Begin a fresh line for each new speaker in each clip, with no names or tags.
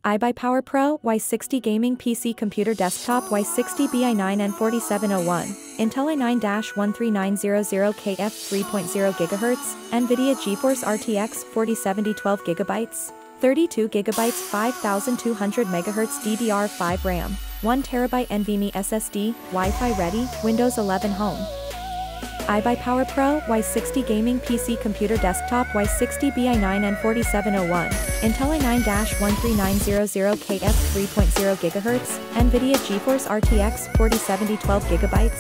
iBuyPower ProY60 Gaming PC Computer Desktop Y60 BI9N4701, Intel i9-13900KF 3.0 GHz, Nvidia GeForce RTX 4070 12GB, 32GB 5200 MHz DDR5 RAM, 1TB NVMe SSD, Wi-Fi ready, Windows 11 Home. iBuyPower ProY60 Gaming PC Computer Desktop Y60 BI9N4701, Intel i9-13900KF 3.0 GHz, Nvidia GeForce RTX 4070 12GB,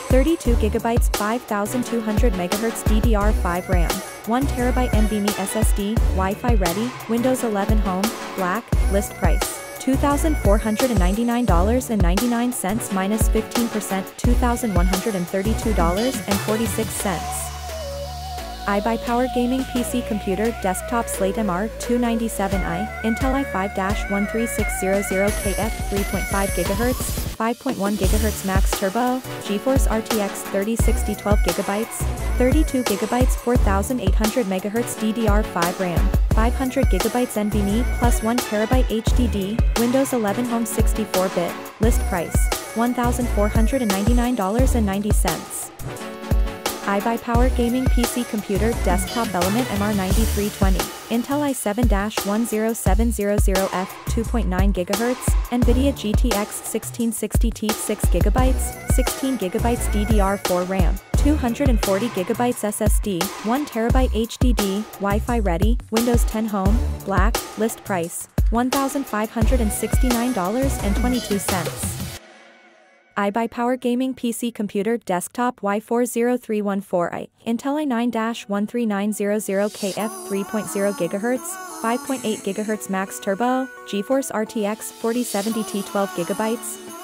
32GB 5200 MHz DDR5 RAM, 1TB NVMe SSD, Wi-Fi ready, Windows 11 Home, Black, list price. $2,499.99 minus 15%, $2,132.46. iBuyPower Gaming PC Computer Desktop SlateMR 297i, Intel i5-13600KF 3.5 GHz, 5.1 GHz Max Turbo, GeForce RTX 3060 12GB, 32GB 4800 MHz DDR5 RAM, 500GB NVMe plus 1TB HDD, Windows 11 Home 64-bit, list price, $1,499.90. iBuyPower Gaming PC Computer Desktop Element MR9320, Intel i7-10700F 2.9 GHz, Nvidia GTX 1660T 6GB, 16GB DDR4 RAM, 240GB SSD, 1TB HDD, Wi-Fi ready, Windows 10 Home, Black, list price, $1,569.22. iBuyPower Gaming PC Computer Desktop Y40314i, Intel i9-13900KF 3.0 GHz, 5.8 GHz Max Turbo, GeForce RTX 4070T 12GB,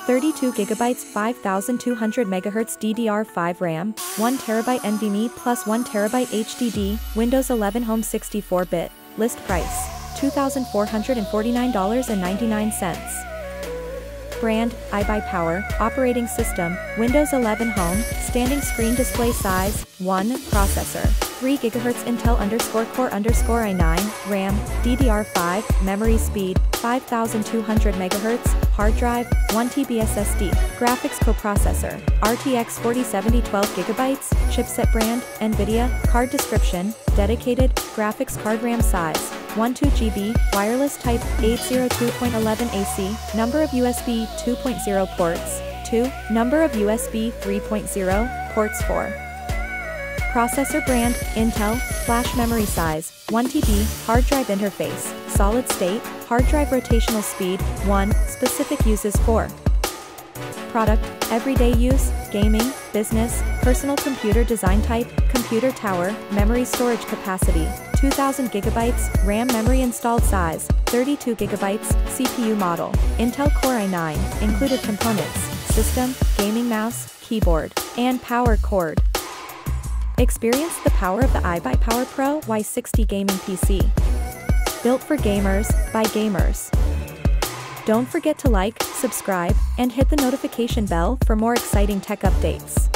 32GB 5200 MHz DDR5 RAM, 1TB NVMe plus 1TB HDD, Windows 11 Home 64-bit, list price, $2,449.99. Brand, iBuyPower, operating system, Windows 11 Home, standing screen display size, 1, processor, 3 GHz Intel _Core _i9, RAM, DDR5, memory speed, 5200 MHz, hard drive, 1 TB SSD, graphics coprocessor, RTX 4070 12GB, chipset brand, Nvidia, card description, dedicated, graphics card RAM size, 12GB, wireless type, 802.11 AC, number of USB 2.0 ports, 2, number of USB 3.0, ports 4. Processor brand, Intel, flash memory size, 1 TB, hard drive interface, solid state, hard drive rotational speed, 1, specific uses 4. Product, everyday use, gaming, business, personal computer design type, computer tower, memory storage capacity, 2000 GB, RAM memory installed size, 32 GB, CPU model, Intel Core i9, included components, system, gaming mouse, keyboard, and power cord. Experience the power of the iBuyPower ProY60 Gaming PC. Built for gamers, by gamers. Don't forget to like, subscribe, and hit the notification bell for more exciting tech updates.